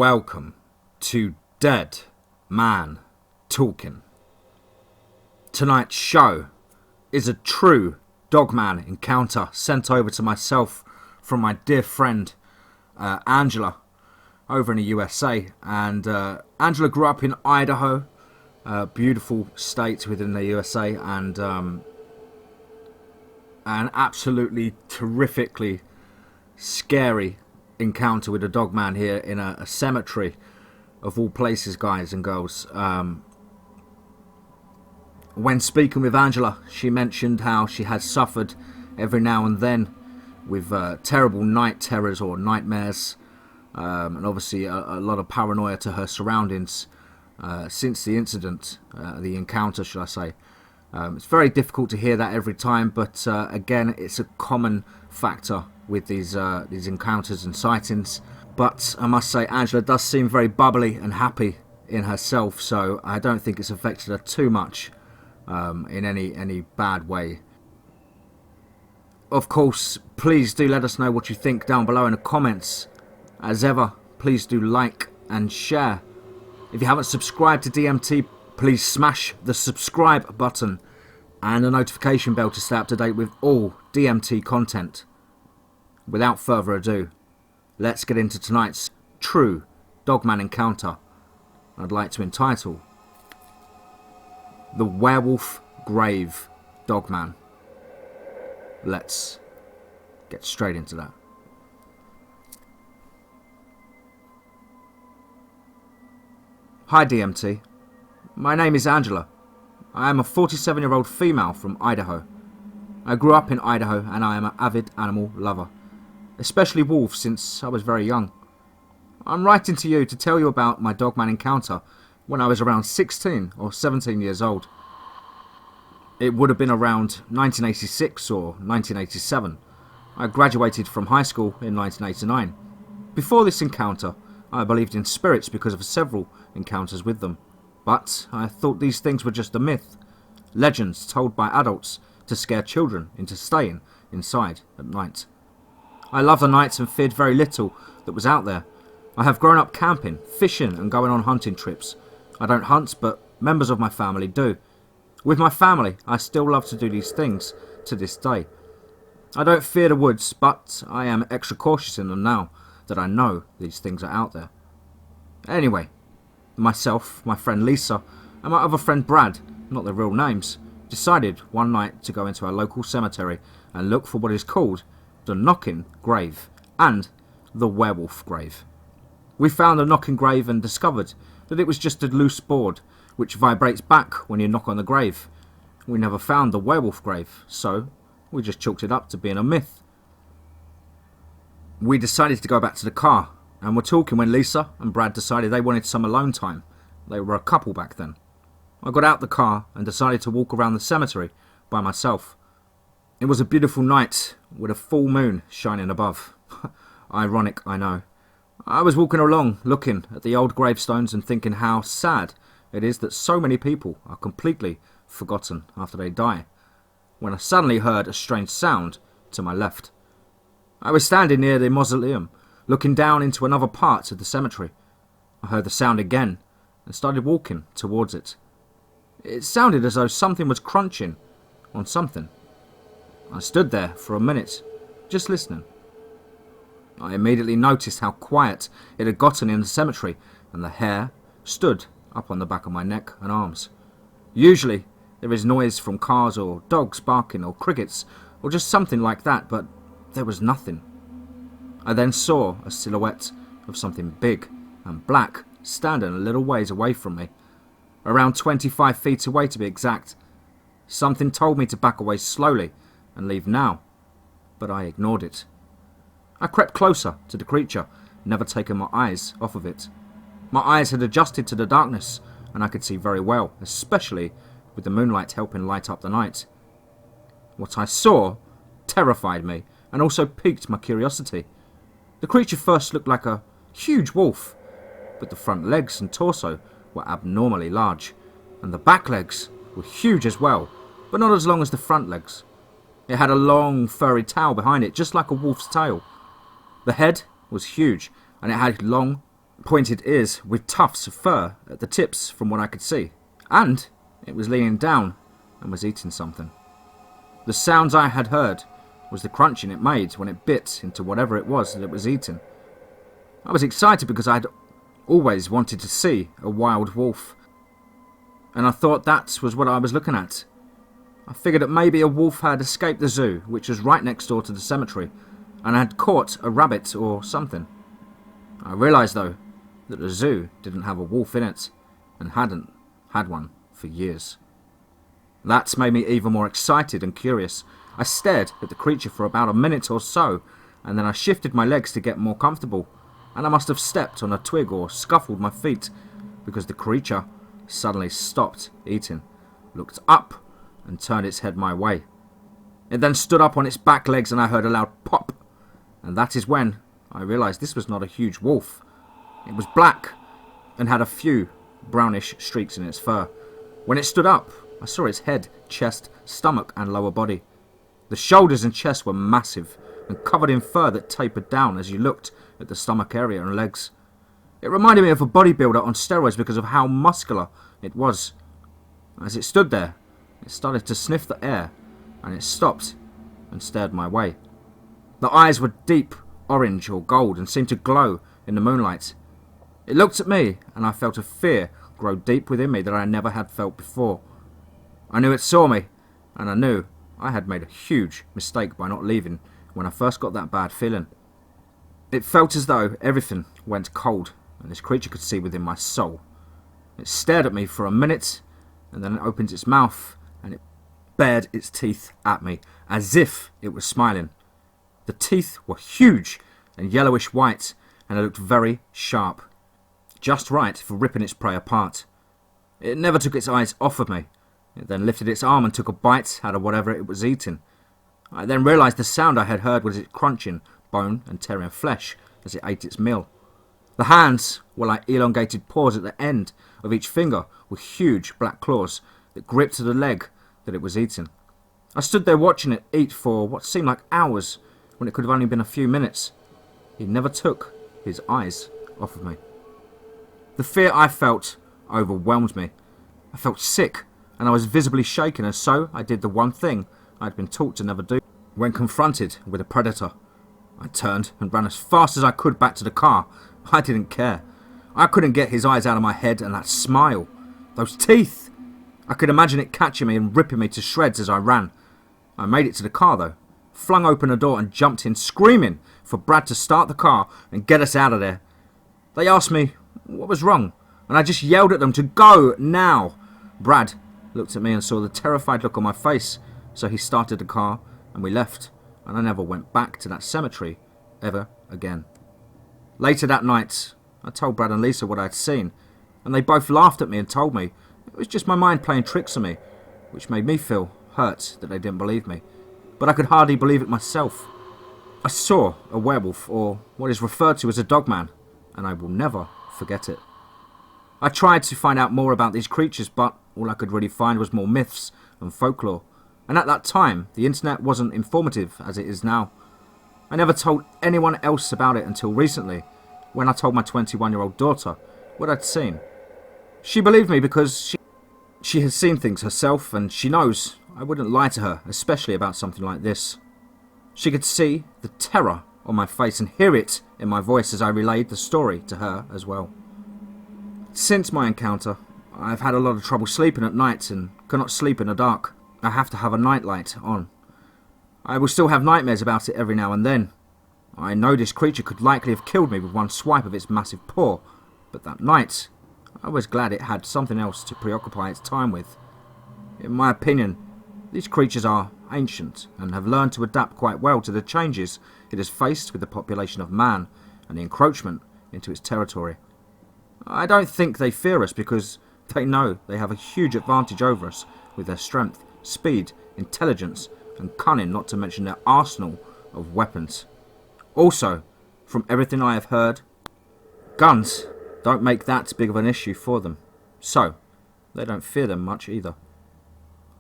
Welcome to Dead Man Talking. Tonight's show is a true Dogman encounter sent over to myself from my dear friend Angela over in the USA. And Angela grew up in Idaho, a beautiful state within the USA, and an absolutely terrifically scary encounter with a dogman here in a cemetery of all places, guys and girls. When speaking with Angela, she mentioned how she has suffered every now and then with terrible night terrors or nightmares, and obviously a lot of paranoia to her surroundings since the incident, the encounter, should I say. It's very difficult to hear that every time, but again, it's a common factor with these encounters and sightings. But I must say, Angela does seem very bubbly and happy in herself, so I don't think it's affected her too much in any bad way. Of course, please do let us know what you think down below in the comments. As ever, please do like and share. If you haven't subscribed to DMT, please smash the subscribe button and the notification bell to stay up to date with all DMT content. Without further ado, let's get into tonight's true Dogman encounter. I'd like to entitle The Werewolf Grave Dogman. Let's get straight into that. Hi DMT, my name is Angela. I am a 47-year-old female from Idaho. I grew up in Idaho and I am an avid animal lover, especially wolves since I was very young. I'm writing to you to tell you about my dogman encounter when I was around 16 or 17 years old. It would have been around 1986 or 1987. I graduated from high school in 1989. Before this encounter, I believed in spirits because of several encounters with them. But I thought these things were just a myth, legends told by adults to scare children into staying inside at night. I loved the nights and feared very little that was out there. I have grown up camping, fishing and going on hunting trips. I don't hunt, but members of my family do. With my family, I still love to do these things to this day. I don't fear the woods, but I am extra cautious in them now that I know these things are out there. Anyway, myself, my friend Lisa, and my other friend Brad, not their real names, decided one night to go into our local cemetery and look for what is called the Knocking Grave and the Werewolf Grave. We found the Knocking Grave and discovered that it was just a loose board which vibrates back when you knock on the grave. We never found the Werewolf Grave, so we just chalked it up to being a myth. We decided to go back to the car and were talking when Lisa and Brad decided they wanted some alone time. They were a couple back then. I got out the car and decided to walk around the cemetery by myself. It was a beautiful night with a full moon shining above. Ironic, I know. I was walking along looking at the old gravestones and thinking how sad it is that so many people are completely forgotten after they die, when I suddenly heard a strange sound to my left. I was standing near the mausoleum, looking down into another part of the cemetery. I heard the sound again and started walking towards it. It sounded as though something was crunching on something. I stood there for a minute, just listening. I immediately noticed how quiet it had gotten in the cemetery, and the hair stood up on the back of my neck and arms. Usually there is noise from cars or dogs barking or crickets or just something like that, but there was nothing. I then saw a silhouette of something big and black standing a little ways away from me, around 25 feet away to be exact. Something told me to back away slowly and leave now, but I ignored it. I crept closer to the creature, never taking my eyes off of it. My eyes had adjusted to the darkness and I could see very well, especially with the moonlight helping light up the night. What I saw terrified me and also piqued my curiosity. The creature first looked like a huge wolf, but the front legs and torso were abnormally large, and the back legs were huge as well, but not as long as the front legs. It had a long furry tail behind it, just like a wolf's tail. The head was huge, and it had long pointed ears with tufts of fur at the tips from what I could see, and it was leaning down and was eating something. The sounds I had heard was the crunching it made when it bit into whatever it was that it was eating. I was excited because I had always wanted to see a wild wolf, and I thought that was what I was looking at. I figured that maybe a wolf had escaped the zoo, which was right next door to the cemetery, and had caught a rabbit or something. I realised, though, that the zoo didn't have a wolf in it, and hadn't had one for years. That made me even more excited and curious. I stared at the creature for about a minute or so, and then I shifted my legs to get more comfortable, and I must have stepped on a twig or scuffled my feet, because the creature suddenly stopped eating, looked up, and turned its head my way. It then stood up on its back legs, and I heard a loud pop, and that is when I realised this was not a huge wolf. It was black, and had a few brownish streaks in its fur. When it stood up, I saw its head, chest, stomach, and lower body. The shoulders and chest were massive, and covered in fur that tapered down as you looked at the stomach area and legs. It reminded me of a bodybuilder on steroids because of how muscular it was. As it stood there, it started to sniff the air, and it stopped and stared my way. The eyes were deep orange or gold and seemed to glow in the moonlight. It looked at me, and I felt a fear grow deep within me that I never had felt before. I knew it saw me, and I knew I had made a huge mistake by not leaving when I first got that bad feeling. It felt as though everything went cold, and this creature could see within my soul. It stared at me for a minute, and then it opened its mouth, and it bared its teeth at me, as if it was smiling. The teeth were huge and yellowish white, and it looked very sharp, just right for ripping its prey apart. It never took its eyes off of me. It then lifted its arm and took a bite out of whatever it was eating. I then realised the sound I had heard was it crunching bone and tearing flesh as it ate its meal. The hands were like elongated paws at the end of each finger with huge black claws that gripped the leg that it was eating. I stood there watching it eat for what seemed like hours when it could have only been a few minutes. He never took his eyes off of me. The fear I felt overwhelmed me. I felt sick, and I was visibly shaken, and so I did the one thing I had been taught to never do. When confronted with a predator, I turned and ran as fast as I could back to the car. I didn't care. I couldn't get his eyes out of my head, and that smile, those teeth. I could imagine it catching me and ripping me to shreds as I ran. I made it to the car though, flung open the door and jumped in, screaming for Brad to start the car and get us out of there. They asked me what was wrong, and I just yelled at them to go now. Brad looked at me and saw the terrified look on my face, so he started the car and we left, and I never went back to that cemetery ever again. Later that night, I told Brad and Lisa what I had seen, and they both laughed at me and told me it was just my mind playing tricks on me, which made me feel hurt that they didn't believe me. But I could hardly believe it myself. I saw a werewolf, or what is referred to as a dogman, and I will never forget it. I tried to find out more about these creatures, but all I could really find was more myths and folklore. And at that time, the internet wasn't informative as it is now. I never told anyone else about it until recently, when I told my 21-year-old daughter what I'd seen. She believed me because she has seen things herself, and she knows I wouldn't lie to her, especially about something like this. She could see the terror on my face and hear it in my voice as I relayed the story to her as well. Since my encounter, I've had a lot of trouble sleeping at night and cannot sleep in the dark. I have to have a nightlight on. I will still have nightmares about it every now and then. I know this creature could likely have killed me with one swipe of its massive paw, but that night, I was glad it had something else to preoccupy its time with. In my opinion, these creatures are ancient and have learned to adapt quite well to the changes it has faced with the population of man and the encroachment into its territory. I don't think they fear us because they know they have a huge advantage over us with their strength, speed, intelligence and cunning, not to mention their arsenal of weapons. Also, from everything I have heard, guns don't make that big of an issue for them, so they don't fear them much either.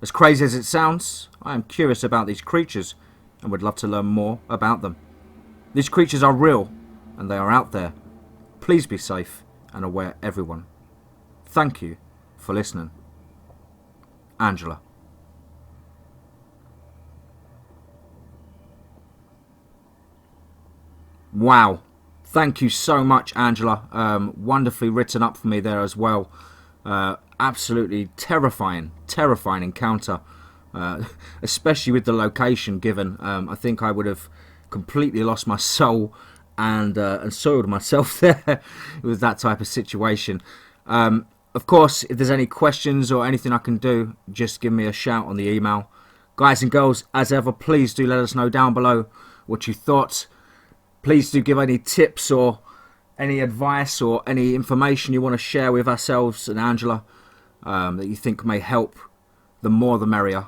As crazy as it sounds, I am curious about these creatures and would love to learn more about them. These creatures are real and they are out there, Please be safe and aware, everyone. Thank you for listening. Angela. Wow. Thank you so much, Angela. Wonderfully written up for me there as well. Absolutely terrifying encounter. Especially with the location given. I think I would have completely lost my soul and soiled myself there with that type of situation. Of course, if there's any questions or anything I can do, just give me a shout on the email. Guys and girls, as ever, please do let us know down below what you thought. Please do give any tips or any advice or any information you want to share with ourselves and Angela that you think may help. The more the merrier.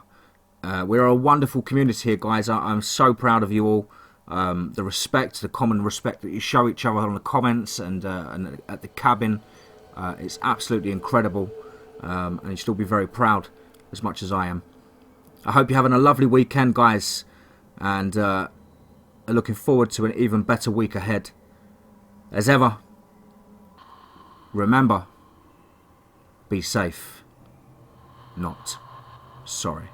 We're a wonderful community here, guys. I'm so proud of you all. The respect, the common respect that you show each other on the comments and at the cabin. It's absolutely incredible, and you should all be very proud as much as I am. I hope you're having a lovely weekend, guys, and are looking forward to an even better week ahead. As ever, remember, be safe, not sorry.